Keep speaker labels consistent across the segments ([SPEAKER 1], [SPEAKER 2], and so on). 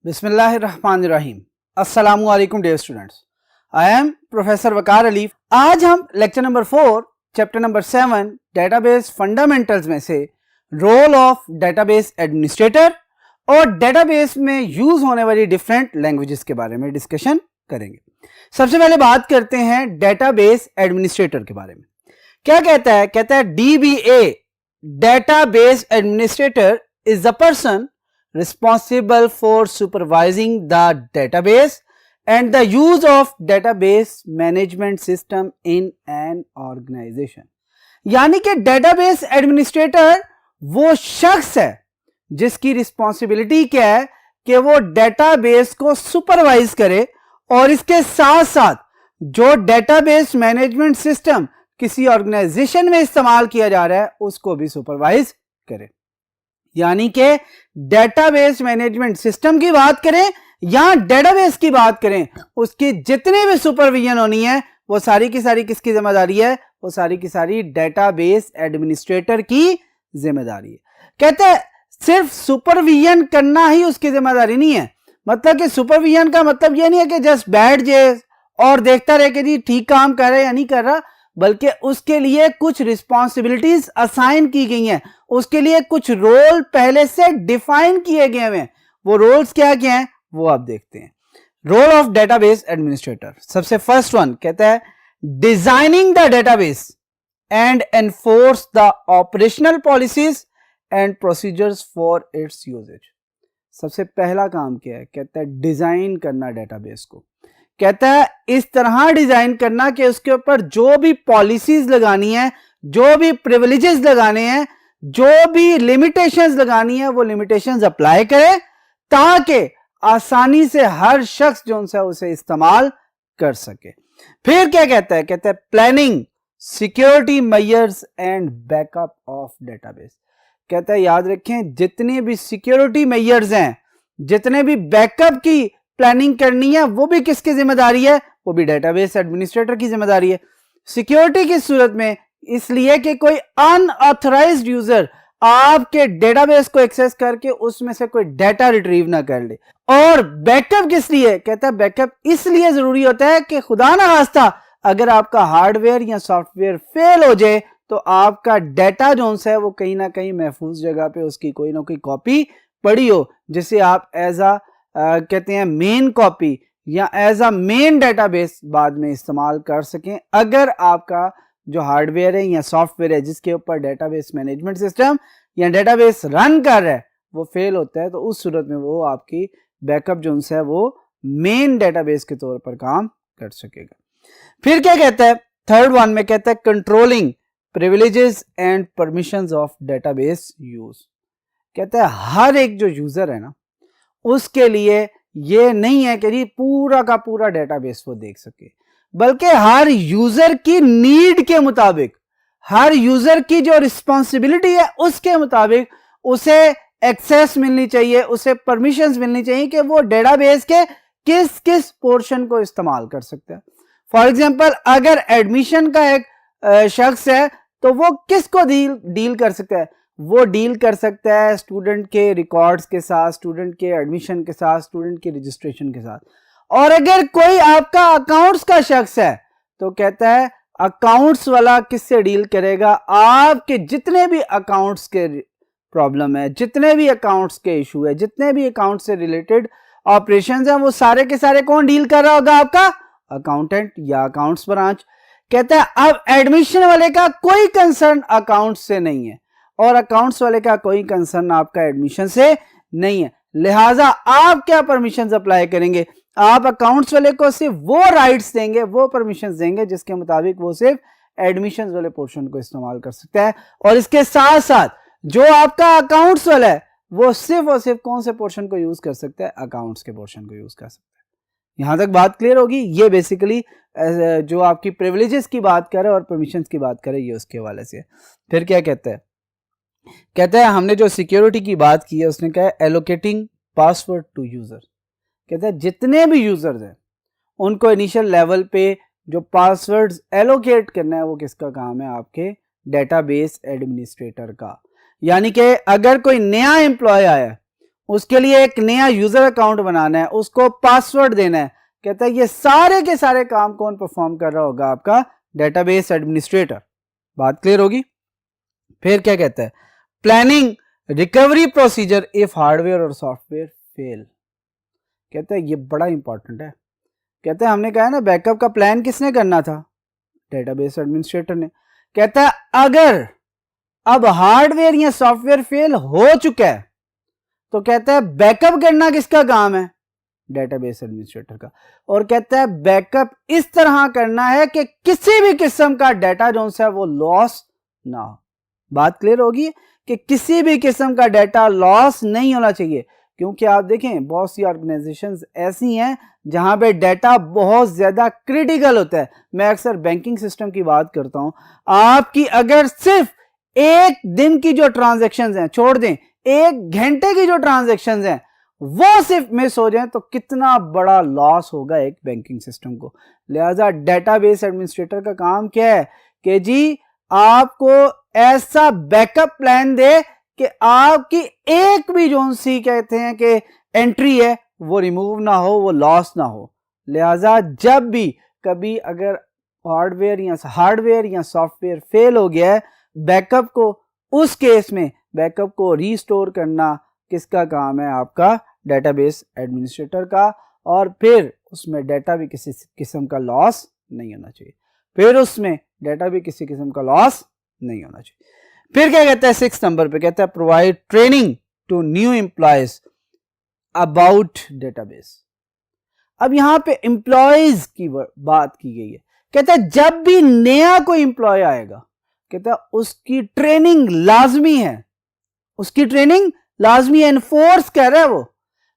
[SPEAKER 1] बिस्मिल्लाहिर्रहमानिर्रहीम। अस्सलामुअलैकुम dear students, I am professor Waqar Ali. आज हम lecture number 4 chapter number 7 database fundamentals में से रोल ऑफ डेटाबेस एडमिनिस्ट्रेटर और डेटाबेस में यूज होने वाली डिफरेंट लैंग्वेजेस के बारे में डिस्कशन करेंगे। सबसे पहले बात करते हैं डेटाबेस एडमिनिस्ट्रेटर के बारे में। क्या कहता है? कहता है DBA database administrator is the person responsible for supervising the database and the use of database management system in an organization। यानी कि डेटाबेस एडमिनिस्ट्रेटर वो शख्स है जिसकी रिस्पॉन्सिबिलिटी क्या है कि वो डेटाबेस को सुपरवाइज करे और इसके साथ साथ जो डेटाबेस मैनेजमेंट सिस्टम किसी ऑर्गेनाइजेशन में इस्तेमाल किया जा रहा है उसको भी सुपरवाइज करे। यानी कि डेटाबेस मैनेजमेंट सिस्टम की बात करें या डेटाबेस की बात करें, उसकी जितनी भी सुपरविजन होनी है वो सारी की सारी किसकी जिम्मेदारी है? वो सारी की सारी डेटाबेस एडमिनिस्ट्रेटर की जिम्मेदारी है। कहते हैं सिर्फ सुपरविजन करना ही उसकी जिम्मेदारी नहीं है। मतलब कि सुपरविजन का मतलब ये नहीं है कि जस्ट बैठ जाए और देखता रहे कि जी ठीक काम कर रहा है या नहीं कर रहा, बल्कि उसके लिए कुछ रिस्पॉन्सिबिलिटीज असाइन की गई हैं, उसके लिए कुछ रोल पहले से डिफाइन किए गए हैं। वो रोल्स क्या क्या हैं वो आप देखते हैं। रोल ऑफ डेटाबेस एडमिनिस्ट्रेटर, सबसे फर्स्ट वन कहता है designing the database and enforce the operational policies and procedures for its usages. सबसे पहला काम क्या है? कहता है डिजाइन करना डेटाबेस को। कहता है इस तरह डिजाइन करना कि उसके ऊपर जो भी पॉलिसीज लगानी है, जो भी प्रिविलेजेस लगाने हैं, जो भी लिमिटेशंस लगानी है वो लिमिटेशंस अप्लाई करे ताकि आसानी से हर शख्स जो उनसे उसे इस्तेमाल कर सके। फिर क्या कहता है? कहता है planning security measures and backup of database. कहता है याद रखें जितने भी सिक्योरिटी मेजर्स हैं, जितने भी बैकअप की प्लानिंग करनी है वो भी किसकी जिम्मेदारी है? वो भी डेटाबेस एडमिनिस्ट्रेटर की जिम्मेदारी है। सिक्योरिटी की सूरत में इसलिए कि कोई अनऑथराइज्ड यूजर आपके डेटाबेस को एक्सेस करके उसमें से कोई डाटा रिट्रीव ना कर ले। और बैकअप किस लिए? कहता है बैकअप इसलिए जरूरी होता है कि खुदा ना खास्ता अगर आपका हार्डवेयर या सॉफ्टवेयर फेल हो जाए तो आपका डाटा जो है वो कहीं ना कहीं महफूज जगह पे उसकी कोई ना कोई कॉपी पड़ी हो, जिसे आप एज अ कहते हैं मेन कॉपी या एज अ मेन डेटाबेस बाद में इस्तेमाल कर सकें। अगर आपका जो हार्डवेयर है या सॉफ्टवेयर है जिसके ऊपर डेटाबेस मैनेजमेंट सिस्टम या डेटाबेस रन कर रहा है वो फेल होता है तो उस सूरत में वो आपकी बैकअप जो है वो मेन डेटाबेस के तौर पर काम कर सकेगा। फिर क्या कहता है? थर्ड वन में कहता है controlling privileges and permissions of database use. कहता है हर एक जो यूजर है ना उसके लिए ये नहीं है कि जी पूरा का पूरा डेटाबेस वो देख सके, बल्कि हर यूजर की नीड के मुताबिक, हर यूजर की जो रिस्पॉन्सिबिलिटी है उसके मुताबिक उसे एक्सेस मिलनी चाहिए, उसे परमिशंस मिलनी चाहिए कि वो डेटाबेस के किस किस पोर्शन को इस्तेमाल कर सकता है। फॉर एग्जांपल अगर एडमिशन का एक शख्स है तो वो किसको डील कर सकता है? वो डील कर सकता है स्टूडेंट के रिकॉर्ड्स के साथ, स्टूडेंट के एडमिशन के साथ, स्टूडेंट के रजिस्ट्रेशन के साथ। और अगर कोई आपका अकाउंट्स का शख्स है तो कहता है अकाउंट्स वाला किससे डील करेगा? आपके जितने भी अकाउंट्स के प्रॉब्लम है, जितने भी अकाउंट्स के इशू है, जितने भी अकाउंट से रिलेटेड ऑपरेशंस हैं वो सारे के सारे कौन डील कर रहा होगा? आपका अकाउंटेंट या अकाउंट्स ब्रांच। कहता है अब एडमिशन वाले का कोई कंसर्न अकाउंट्स से नहीं है और अकाउंट्स वाले का कोई कंसर्न आपका एडमिशन से नहीं है, लिहाजा आप क्या परमिशंस अप्लाई करेंगे? आप अकाउंट्स वाले को सिर्फ वो राइट्स देंगे, वो परमिशंस देंगे जिसके मुताबिक वो सिर्फ एडमिशंस वाले पोर्शन को इस्तेमाल कर सकता है। और इसके साथ साथ जो आपका अकाउंट्स वाला है वो सिर्फ और सिर्फ कौन से पोर्शन को यूज कर सकता है? अकाउंट्स के पोर्शन को यूज कर सकता है। यहां तक बात क्लियर होगी? ये बेसिकली जो आपकी प्रिविलेजेस की बात करे और परमिशंस की बात करे ये उसके हवाले से। फिर क्या कहता है? कहता है हमने जो सिक्योरिटी की बात की है उसने कहा है एलोकेटिंग पासवर्ड टू यूजर। कहता है जितने भी यूजर्स हैं उनको इनिशियल लेवल पे जो पासवर्ड्स एलोकेट करना है वो किसका काम है? आपके डेटाबेस एडमिनिस्ट्रेटर का। यानी कि अगर कोई नया एम्प्लॉय आया उसके लिए एक नया यूजर अकाउंट बनाना है, उसको पासवर्ड देना है। कहता है ये सारे के सारे काम कौन परफॉर्म कर रहा होगा? आपका डेटाबेस एडमिनिस्ट्रेटर। बात क्लियर होगी? फिर क्या कहता है? Planning recovery procedure if hardware और सॉफ्टवेयर फेल। कहता है ये बड़ा इंपॉर्टेंट है। कहते हैं हमने कहा है ना बैकअप का प्लान किसने करना था? डेटाबेस एडमिनिस्ट्रेटर ने। कहता है अगर अब हार्डवेयर या सॉफ्टवेयर फेल हो चुका है तो कहता है बैकअप करना किसका काम है? डेटाबेस एडमिनिस्ट्रेटर का। और कहता है बैकअप इस तरह करना है कि किसी भी किस्म का डाटा जो है वो लॉस ना हो। बात क्लियर होगी कि किसी भी किस्म का डाटा लॉस नहीं होना चाहिए, क्योंकि आप देखें बहुत सी ऑर्गेनाइजेशंस ऐसी हैं जहां पे डाटा बहुत ज्यादा क्रिटिकल होता है। मैं अक्सर बैंकिंग सिस्टम की बात करता हूं। आपकी अगर सिर्फ एक दिन की जो ट्रांजैक्शंस हैं, छोड़ दें एक घंटे की जो ट्रांजैक्शंस हैं, वो सिर्फ मिस हो जाए तो कितना बड़ा लॉस होगा एक बैंकिंग सिस्टम को। लिहाजा डेटाबेस एडमिनिस्ट्रेटर का काम क्या है कि जी आपको ऐसा बैकअप प्लान दे कि आपकी एक भी जो सी कहते हैं कि एंट्री है वो रिमूव ना हो, वो लॉस ना हो। लिहाजा जब भी कभी अगर हार्डवेयर या सॉफ्टवेयर फेल हो गया है, बैकअप को उस केस में बैकअप को रीस्टोर करना किसका काम है? आपका डेटाबेस एडमिनिस्ट्रेटर का। और फिर उसमें डाटा भी किसी किस्म का लॉस नहीं होना चाहिए। फिर क्या कहता है 6 नंबर पे? कहता है provide training to new employees about database. अब यहां पे एम्प्लॉयज की बात की गई है। कहता है जब भी नया कोई एम्प्लॉय आएगा, कहता है उसकी ट्रेनिंग लाजमी है, एनफोर्स कर रहा है वो।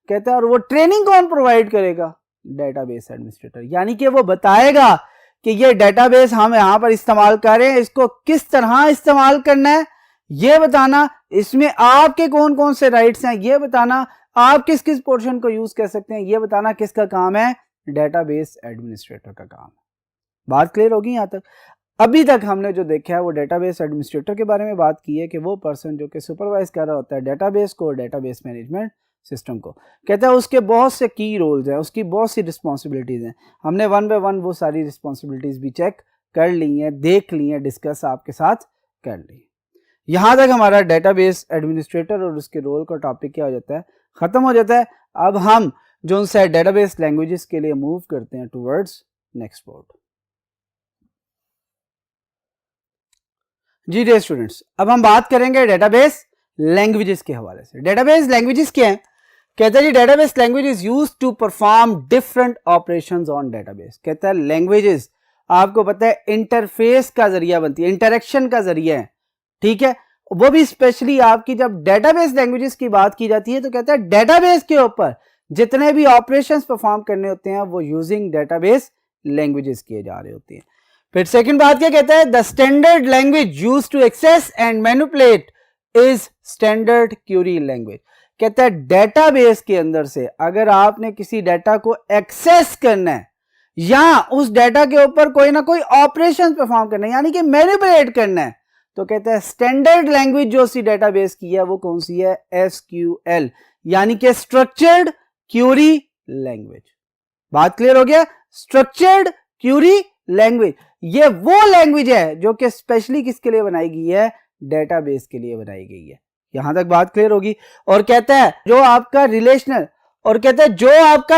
[SPEAKER 1] कहता है और वो ट्रेनिंग कौन प्रोवाइड करेगा? Database administrator. यानी कि वो बताएगा कि ये डेटाबेस हम यहां पर इस्तेमाल कर रहे हैं, इसको किस तरह इस्तेमाल करना है ये बताना, इसमें आपके कौन कौन से राइट्स हैं ये बताना, आप किस किस पोर्शन को यूज कर सकते हैं ये बताना किसका काम है? डेटाबेस एडमिनिस्ट्रेटर का काम है। बात क्लियर होगी यहां तक? अभी तक हमने जो देखा है वो डेटाबेस एडमिनिस्ट्रेटर के बारे में बात की है कि वो पर्सन जो कि सुपरवाइज कर रहा होता है डेटाबेस को, डेटाबेस मैनेजमेंट सिस्टम को। कहता है उसके बहुत से की रोल्स हैं, उसकी बहुत सी रिस्पॉन्सिबिलिटीज हैं। हमने 1 बाय 1 वो सारी रिस्पॉन्सिबिलिटीज भी चेक कर ली हैं, देख ली हैं, डिस्कस आपके साथ कर ली। यहां तक हमारा डेटाबेस एडमिनिस्ट्रेटर और उसके रोल का टॉपिक क्या हो जाता है? खत्म हो जाता है। अब हम जो उनसे डेटाबेस लैंग्वेजेस के लिए मूव करते हैं टुवर्ड्स नेक्स्ट बोर्ड। जी डियर स्टूडेंट्स, अब हम बात करेंगे डेटाबेस लैंग्वेजेस के हवाले से। डेटाबेस लैंग्वेजेस क्या है? कहता है जी database language is used to perform different operations on database. कहता है लैंग्वेजेस आपको पता है इंटरफेस का जरिया बनती है, इंटरेक्शन का जरिया है, ठीक है। वो भी स्पेशली आपकी जब डेटाबेस लैंग्वेजेस की बात की जाती है तो कहता है डेटाबेस के ऊपर जितने भी ऑपरेशंस परफॉर्म करने होते हैं वो यूजिंग डेटाबेस लैंग्वेजेस किए जा रहे होते हैं। फिर सेकंड बात क्या कहता है? The standard language used to access and manipulate is standard query language. कहता है डेटाबेस के अंदर से अगर आपने किसी डाटा को एक्सेस करना है या उस डाटा के ऊपर कोई ना कोई ऑपरेशन परफॉर्म करना है यानी कि मैनिपुलेट करना है, तो कहता है स्टैंडर्ड लैंग्वेज जो सी डेटाबेस की है वो कौन सी है? SQL यानी कि स्ट्रक्चर्ड क्यूरी लैंग्वेज। बात क्लियर हो गया? स्ट्रक्चर्ड क्यूरी लैंग्वेज ये वो लैंग्वेज है जो कि स्पेशली किसके लिए बनाई गई है? डेटाबेस के लिए बनाई गई है। यहां तक बात क्लियर होगी। और कहता है जो आपका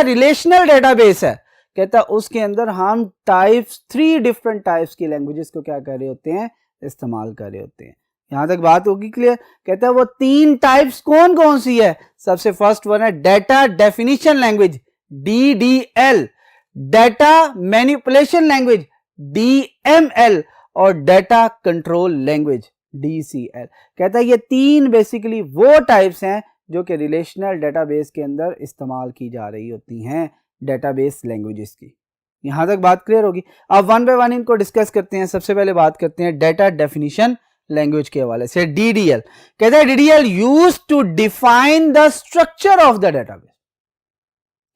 [SPEAKER 1] रिलेशनल डेटाबेस है, कहता है उसके अंदर हम टाइप्स 3 डिफरेंट टाइप्स की लैंग्वेजेस को क्या कर रहे होते हैं? इस्तेमाल कर रहे होते हैं। यहां तक बात होगी क्लियर? कहता है वो 3 टाइप्स कौन कौन सी है? सबसे फर्स्ट वन है data definition language DDL, data manipulation language DML और डेटा कंट्रोल लैंग्वेज DCL। कहता है ये 3 बेसिकली वो टाइप्स हैं जो कि रिलेशनल डेटाबेस के अंदर इस्तेमाल की जा रही होती हैं डेटाबेस लैंग्वेजेस की। यहां तक बात क्लियर होगी। अब 1 बाय 1 इनको डिस्कस करते हैं। सबसे पहले बात करते हैं डेटा डेफिनेशन लैंग्वेज के हवाले से DDL। कहता है DDL used to define the structure of the database.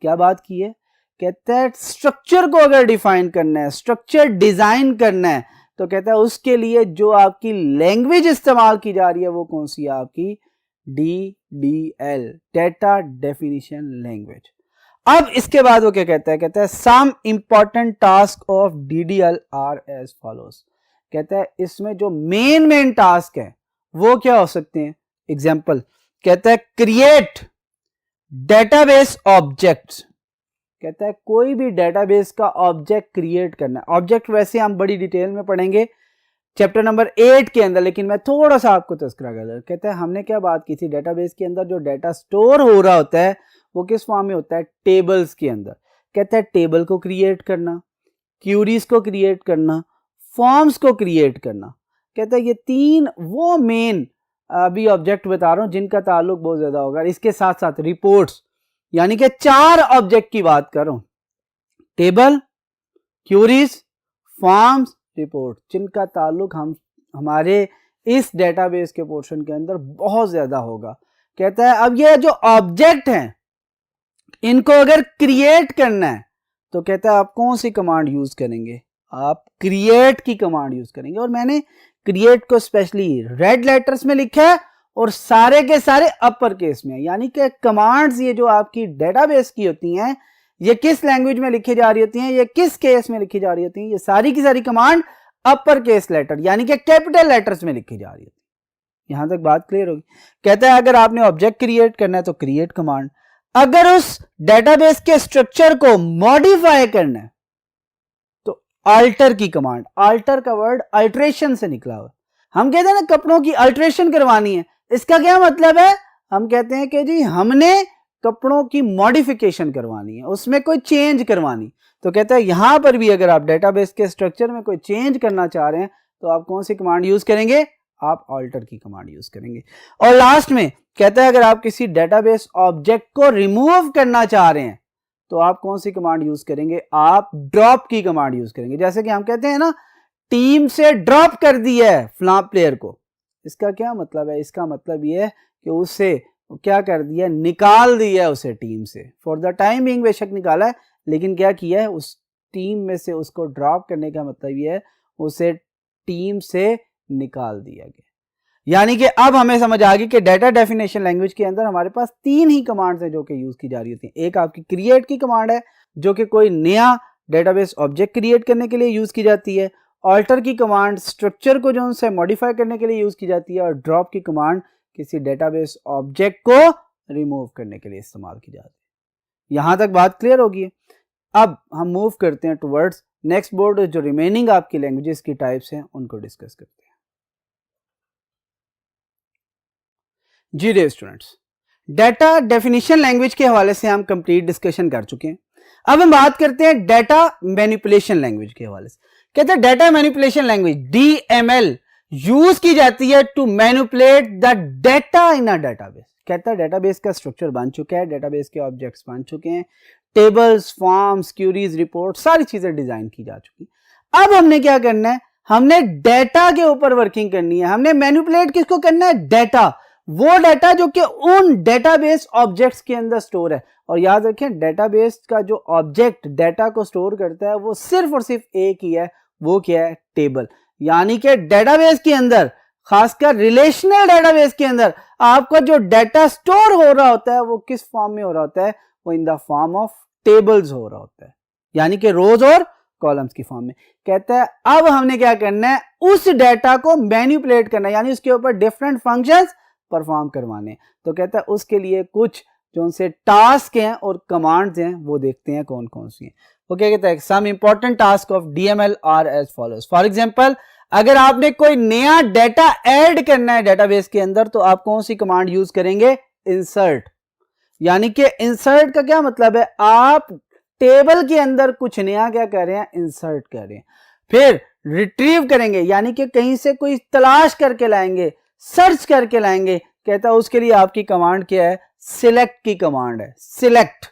[SPEAKER 1] क्या बात की है? कहता है स्ट्रक्चर को अगर डिफाइन करना है, स्ट्रक्चर डिजाइन करना है, तो कहता है उसके लिए जो आपकी लैंग्वेज इस्तेमाल की जा रही है वो कौन सी है? आपकी DL, डेटा डेफिनेशन लैंग्वेज। अब इसके बाद वो क्या कहता है some important task of DDL are as follows. कहता है इसमें जो मेन टास्क है वो क्या हो सकते हैं। एग्जाम्पल कहता है क्रिएट डेटाबेस ऑब्जेक्ट्स। कहता है कोई भी डेटाबेस का ऑब्जेक्ट क्रिएट करना। ऑब्जेक्ट वैसे हम बड़ी डिटेल में पढ़ेंगे चैप्टर नंबर 8 के अंदर, लेकिन मैं थोड़ा सा आपको तस्करा कर दूं। कहता है हमने क्या बात की थी, डेटाबेस के अंदर जो डाटा स्टोर हो रहा होता है वो किस फॉर्म में होता है, टेबल्स के अंदर। कहता है टेबल को क्रिएट करना, क्यूरीज को क्रिएट करना, फॉर्म्स को क्रिएट करना। कहता है ये तीन वो मेन अभी ऑब्जेक्ट बता रहा हूं जिनका ताल्लुक बहुत ज्यादा होगा। इसके साथ साथ रिपोर्ट्स, यानी कि 4 ऑब्जेक्ट की बात कर रहा हूं, टेबल, क्यूरीज, फॉर्म्स, रिपोर्ट, जिनका ताल्लुक हमारे इस डेटाबेस के पोर्शन के अंदर बहुत ज्यादा होगा। कहता है अब ये जो ऑब्जेक्ट हैं इनको अगर क्रिएट करना है तो कहता है आप कौन सी कमांड यूज करेंगे, आप क्रिएट की कमांड यूज करेंगे। और मैंने क्रिएट को स्पेशली रेड लेटर्स में लिखा है और सारे के सारे अपर केस में, यानी कि कमांड्स ये जो आपकी डेटाबेस की होती हैं ये किस लैंग्वेज में लिखी जा रही होती हैं, ये किस केस में लिखी जा रही होती हैं, ये सारी की सारी कमांड अपर केस लेटर यानी कि कैपिटल लेटर्स में लिखी जा रही होती है। यहां तक बात क्लियर होगी। कहता है अगर आपने ऑब्जेक्ट क्रिएट करना है तो क्रिएट कमांड, अगर उस डेटाबेस के स्ट्रक्चर को मॉडिफाई करना है तो अल्टर की कमांड। अल्टर का वर्ड अल्ट्रेशन से निकला हुआ। हम कहते हैं ना कपड़ों की अल्ट्रेशन करवानी है, इसका क्या मतलब है, हम कहते हैं कि जी हमने कपड़ों की मॉडिफिकेशन करवानी है, उसमें कोई चेंज करवानी। तो कहता है यहां पर भी अगर आप डेटाबेस के स्ट्रक्चर में कोई चेंज करना चाह रहे हैं तो आप कौन सी कमांड यूज करेंगे, आप अल्टर की कमांड यूज करेंगे। और लास्ट में कहता है अगर आप किसी डेटाबेस ऑब्जेक्ट को रिमूव करना चाह रहे हैं तो आप कौन सी कमांड यूज करेंगे, आप ड्रॉप की कमांड यूज करेंगे। जैसे कि हम कहते हैं ना टीम से ड्रॉप कर दिया है फलां प्लेयर को, इसका क्या मतलब है, इसका मतलब यह है कि उससे क्या कर दिया, निकाल दिया है उसे टीम से। फॉर द टाइम बिंग बेशक निकाला है, लेकिन क्या किया है, उस टीम में से उसको ड्रॉप करने का मतलब यह है उसे टीम से निकाल दिया गया। यानी कि अब हमें समझ आ गई कि डेटा डेफिनेशन लैंग्वेज के अंदर हमारे पास 3 ही कमांड्स हैं जो कि यूज की जा रही होती हैं। एक आपकी क्रिएट की कमांड है जो कि कोई नया डेटाबेस ऑब्जेक्ट क्रिएट करने के लिए यूज की जाती है। ऑल्टर की कमांड स्ट्रक्चर को जो उनसे मॉडिफाई करने के लिए यूज की जाती है। और ड्रॉप की कमांड किसी डेटाबेस ऑब्जेक्ट को रिमूव करने के लिए इस्तेमाल की जाती है। यहां तक बात क्लियर होगी। अब हम मूव करते हैं टुवर्ड्स नेक्स्ट बोर्ड, जो रिमेनिंग आपकी लैंग्वेजेस की टाइप्स हैं उनको डिस्कस करते हैं। जी dear students, data definition language के हवाले से हम कंप्लीट डिस्कशन कर चुके हैं। अब हम बात करते हैं डेटा मैनिपुलेशन लैंग्वेज के हवाले से। कहते हैं data manipulation language DML use की जाती है to manipulate the data in a database. कहता है डेटाबेस का स्ट्रक्चर बन चुका है, डेटाबेस के ऑब्जेक्ट्स बन चुके हैं, टेबल्स, फॉर्म्स, क्यूरीज, रिपोर्ट, सारी चीजें डिजाइन की जा चुकी। अब हमने क्या करना है, हमने डेटा के ऊपर वर्किंग करनी है। हमने मैनिपुलेट किसको करना है, डेटा, वो डेटा जो कि उन डेटाबेस ऑब्जेक्ट्स के अंदर स्टोर है। और याद रखें डेटाबेस का जो ऑब्जेक्ट डेटा को स्टोर करता है वो सिर्फ और सिर्फ एक ही है, वो क्या है, टेबल। यानी कि डेटाबेस के अंदर, खासकर रिलेशनल डेटाबेस के अंदर, आपका जो डेटा स्टोर हो रहा होता है वो किस फॉर्म में हो रहा होता है, वो in the form of tables हो रहा होता है, यानी कि रोज और कॉलम्स की फॉर्म में। कहता है अब हमने क्या करना है, उस डेटा को मैनिपुलेट करना है, यानी उसके ऊपर डिफरेंट फंक्शंस परफॉर्म करवाने। तो कहता है उसके लिए कुछ जो उनसे टास्क हैं और कमांड्स हैं वो देखते हैं कौन कौन सी हैं। वो क्या कहता है, some important task of DML are as follows. For example अगर आपने कोई नया डेटा ऐड करना है डेटाबेस के अंदर तो आप कौन सी कमांड यूज करेंगे, इंसर्ट। यानी कि इंसर्ट का क्या मतलब है, आप टेबल के अंदर कुछ नया क्या कर रहे हैं, इंसर्ट कर रहे हैं। फिर रिट्रीव करेंगे, यानी कि कहीं से कोई तलाश करके लाएंगे, सर्च करके लाएंगे। कहता है उसके लिए आपकी कमांड क्या है, सिलेक्ट की कमांड है। सिलेक्ट,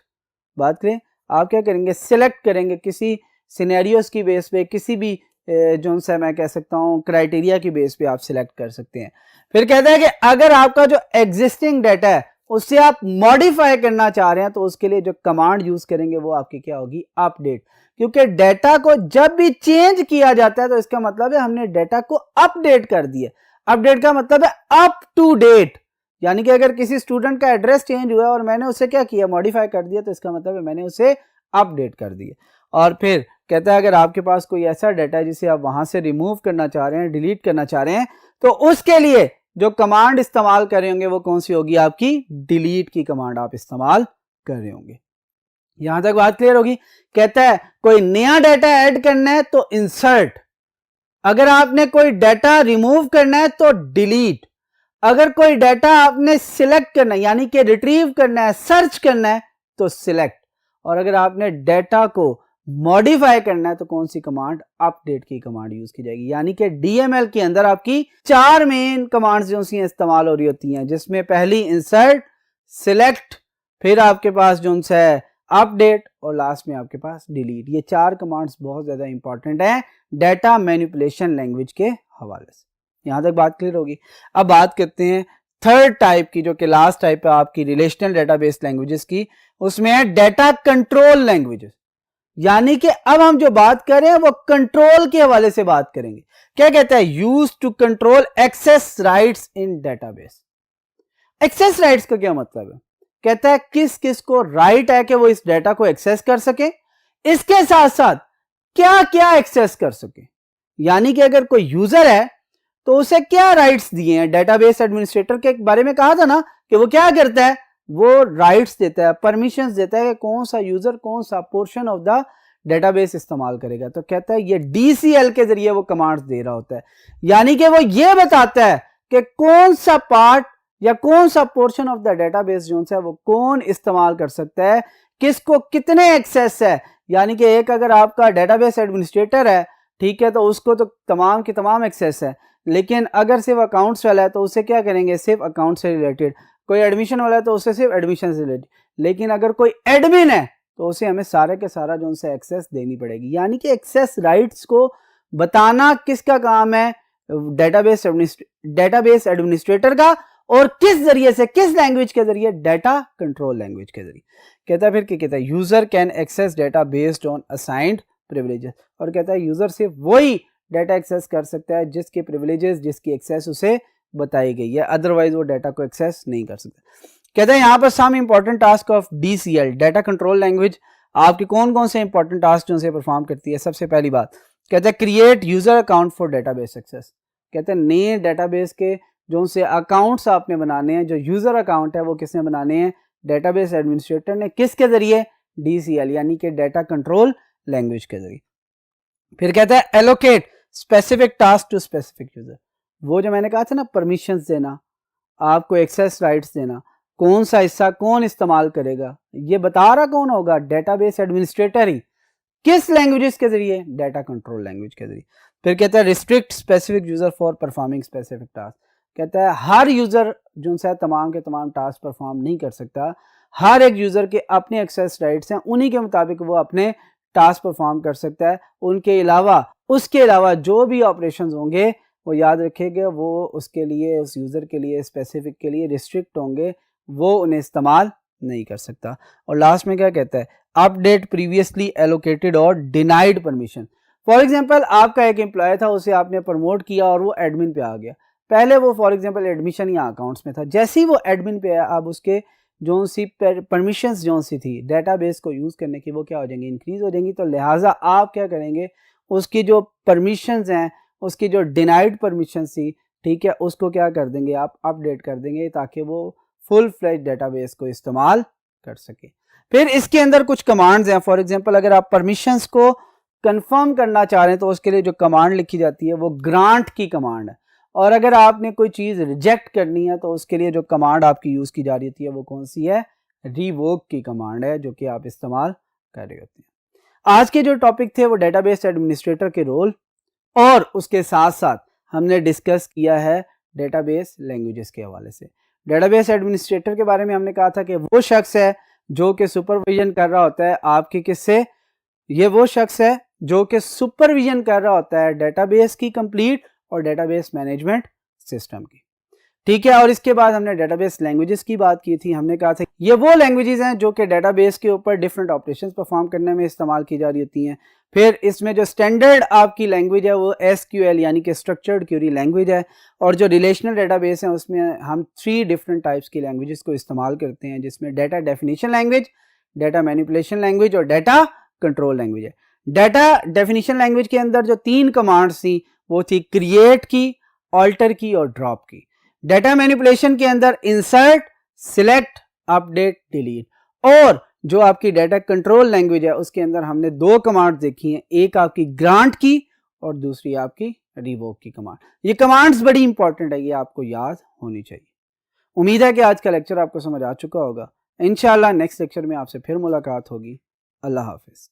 [SPEAKER 1] बात करें आप क्या करेंगे, सिलेक्ट करेंगे किसी सिनेरियोस की बेस पे, किसी भी जो सा मैं कह सकता हूं क्राइटेरिया की बेस पे आप सिलेक्ट कर सकते हैं। फिर कहता है कि अगर आपका जो एग्जिस्टिंग डाटा है उससे आप मॉडिफाई करना चाह रहे हैं तो उसके लिए जो कमांड यूज करेंगे वो आपकी क्या होगी, अपडेट। क्योंकि डाटा को जब भी चेंज किया जाता है तो इसका मतलब है हमने डाटा को अपडेट कर दिया। अपडेट का मतलब है अप टू डेट, यानी कि अगर किसी स्टूडेंट का एड्रेस चेंज हुआ और मैंने उसे क्या किया, मॉडिफाई कर दिया, तो इसका मतलब है मैंने उसे अपडेट कर दिया। और फिर कहता है अगर आपके पास कोई ऐसा डाटा है जिसे आप वहां से रिमूव करना चाह रहे हैं, डिलीट करना चाह रहे हैं, तो उसके लिए जो कमांड इस्तेमाल कर रहे होंगे वो कौन सी होगी, आपकी डिलीट की कमांड आप इस्तेमाल कर रहे होंगे। यहां तक बात क्लियर होगी। कहता है कोई नया डाटा ऐड करना है तो इंसर्ट, अगर आपने कोई डाटा रिमूव करना है तो डिलीट, अगर कोई डाटा आपने सिलेक्ट करना है यानी कि रिट्रीव करना है, सर्च करना है तो सिलेक्ट, और अगर आपने डाटा को मॉडिफाई करना है तो कौन सी कमांड, अपडेट की कमांड यूज की जाएगी। यानी कि डीएमएल के अंदर आपकी 4 मेन कमांड्स जो सी इस्तेमाल हो रही होती हैं, जिसमें पहली इंसर्ट, सिलेक्ट, फिर आपके पास जो है अपडेट, और लास्ट में आपके पास डिलीट। ये 4 कमांड्स बहुत ज्यादा इंपॉर्टेंट है डाटा मैनिपुलेशन लैंग्वेज के हवाले से। यहां तक बात क्लियर होगी। अब बात करते हैं थर्ड टाइप की, जो कि लास्ट टाइप है आपकी रिलेशनल डेटाबेस लैंग्वेजेस की, उसमें है डाटा कंट्रोल लैंग्वेजेस। यानी कि अब हम जो बात कर रहे हैं वो कंट्रोल के हवाले से बात करेंगे। क्या कहता है, use to control access rights in database. Access rights का क्या मतलब है, कहता है किस किस को राइट है कि वो इस डाटा को एक्सेस कर सके, इसके साथ साथ क्या क्या एक्सेस कर सके। यानी कि अगर कोई यूजर है तो उसे क्या राइट्स दिए हैं, डेटाबेस एडमिनिस्ट्रेटर के बारे में कहा था ना कि वो क्या करता है, वो राइट्स देता है, परमिशंस देता है कि कौन सा यूजर कौन सा पोर्शन ऑफ द डेटाबेस इस्तेमाल करेगा। तो कहता है ये डीसीएल के जरिए वो कमांड्स दे रहा होता है, यानी कि वो ये बताता है कि कौन सा पार्ट या कौन सा पोर्शन ऑफ द डेटाबेस जो है वो कौन इस्तेमाल कर सकता है, किसको कितने एक्सेस है। यानी कि एक अगर आपका डेटाबेस एडमिनिस्ट्रेटर है, ठीक है, तो उसको तो तमाम की तमाम एक्सेस है, लेकिन अगर सिर्फ अकाउंट्स वाला है तो उसे क्या करेंगे, सिर्फ अकाउंट से रिलेटेड। कोई एडमिशन वाला है तो उसे सिर्फ एडमिशन से रिलेटेड। लेकिन अगर कोई एडमिन है तो उसे हमें सारे के सारा जो उनसे एक्सेस देनी पड़ेगी। यानी कि एक्सेस राइट्स को बताना किसका काम है, डेटाबेस एडमिनिस्ट्रेटर का, और किस जरिए से, किस लैंग्वेज के जरिए, डाटा कंट्रोल लैंग्वेज के जरिए। कहता है फिर क्या कहता है, user can access data based on assigned privileges, और कहता है यूजर सिर्फ वही डाटा एक्सेस कर सकता है जिसके प्रिविलेजेस, जिसकी एक्सेस उसे बताई गई है, अदरवाइज वो डाटा को एक्सेस नहीं कर सकता। कहता है यहाँ पर some important task of DCL, data control language, आपके कौन कौन से इंपॉर्टेंट टास्क जो से परफॉर्म करती है। सबसे पहली बात कहता है create user account for database access. कहते हैं नए डेटाबेस के जो से अकाउंट्स आपने बनाने हैं, जो यूजर अकाउंट है वो किसने बनाने हैं, डेटाबेस एडमिनिस्ट्रेटर ने, किसके जरिए, डीसीएल यानी कि डाटा कंट्रोल लैंग्वेज के जरिए। फिर कहता है allocate specific task to specific user, वो जो मैंने कहा था ना, परमिशंस देना, आपको एक्सेस राइट्स देना, कौन सा हिस्सा कौन इस्तेमाल करेगा, ये बता रहा कौन होगा, डेटाबेस एडमिनिस्ट्रेटर ही। किस लैंग्वेजेस के जरिए, डाटा कंट्रोल लैंग्वेज के जरिए। फिर कहता है restrict specific user for performing specific task. कहता है हर यूजर जो है तमाम के तमाम टास्क परफॉर्म नहीं कर सकता, हर एक यूजर के अपने एक्सेस राइट्स हैं, उन्हीं के मुताबिक वो अपने टास्क परफॉर्म कर सकता है। उनके अलावा, उसके अलावा जो भी ऑपरेशंस होंगे वो याद रखेगा, वो उसके लिए, उस यूजर के लिए, स्पेसिफिक के लिए रिस्ट्रिक्ट होंगे, वो उन्हें इस्तेमाल नहीं कर सकता। और लास्ट में क्या कहता है, अपडेट प्रीवियसली एलोकेटेड और डिनाइड परमिशन। फॉर एग्जांपल आपका एक एम्प्लॉय था, उसे आपने प्रमोट किया और वो एडमिन पे आ गया। पहले वो फॉर एग्जांपल एडमिशन या अकाउंट्स में था, जैसे ही वो एडमिन पे आया, अब उसके जो सी परमिशंस जो सी थी डेटाबेस को यूज करने की, वो क्या हो जाएंगी, इंक्रीज हो जाएंगी। तो लिहाजा आप क्या करेंगे, उसकी जो परमिशंस हैं, उसकी जो डिनाइड परमिशंस थी, ठीक है, उसको क्या कर देंगे, आप अपडेट कर देंगे ताकि वो फुल फ्लेज डेटाबेस को इस्तेमाल कर सके। फिर इसके अंदर कुछ कमांड्स हैं। फॉर एग्जांपल अगर आप परमिशंस को कंफर्म करना चाह रहे हैं तो उसके लिए जो कमांड लिखी जाती है वो ग्रांट की कमांड है, और अगर आपने कोई चीज रिजेक्ट करनी है तो उसके लिए जो कमांड आपकी यूज की जा रही होती है वो कौन सी है, रिवोक की कमांड है, जो कि आप इस्तेमाल कर रहे होते हैं। आज के जो टॉपिक थे वो डेटाबेस एडमिनिस्ट्रेटर के रोल, और उसके साथ साथ हमने डिस्कस किया है डेटाबेस लैंग्वेजेस के हवाले से। डेटाबेस एडमिनिस्ट्रेटर के बारे में हमने कहा था कि वो शख्स है जो कि सुपरविजन कर रहा होता है आपकी किससे, ये वो शख्स है जो कि सुपरविजन कर रहा होता है डेटाबेस की कंप्लीट और डेटाबेस मैनेजमेंट सिस्टम की। ठीक है। और इसके बाद हमने डेटाबेस लैंग्वेजेस की बात की थी। हमने कहा था ये वो लैंग्वेजेस हैं जो कि डेटाबेस के ऊपर डिफरेंट ऑपरेशंस परफॉर्म करने में इस्तेमाल की जा रही होती हैं। फिर इसमें जो स्टैंडर्ड आपकी लैंग्वेज है वो SQL यानी कि स्ट्रक्चर्ड क्वेरी लैंग्वेज है, और जो रिलेशनल डेटाबेस है उसमें हम 3 डिफरेंट टाइप्स की लैंग्वेजेस को इस्तेमाल करते हैं, जिसमें data definition language, data manipulation language और डाटा कंट्रोल लैंग्वेज है। डाटा डेफिनेशन लैंग्वेज के अंदर जो 3 कमांड्स थी वो थी क्रिएट की, ऑल्टर की और ड्रॉप की। डाटा मैनिपुलेशन के अंदर इंसर्ट, सिलेक्ट, अपडेट, डिलीट। और जो आपकी डाटा कंट्रोल लैंग्वेज है उसके अंदर हमने 2 कमांड्स देखी हैं, एक आपकी ग्रांट की और दूसरी आपकी रिवोक की कमांड। ये कमांड्स बड़ी इंपॉर्टेंट है, ये आपको याद होनी चाहिए। उम्मीद है कि आज का लेक्चर आपको समझ आ चुका होगा। इंशाल्लाह नेक्स्ट लेक्चर में आपसे फिर मुलाकात होगी। अल्लाह हाफिज।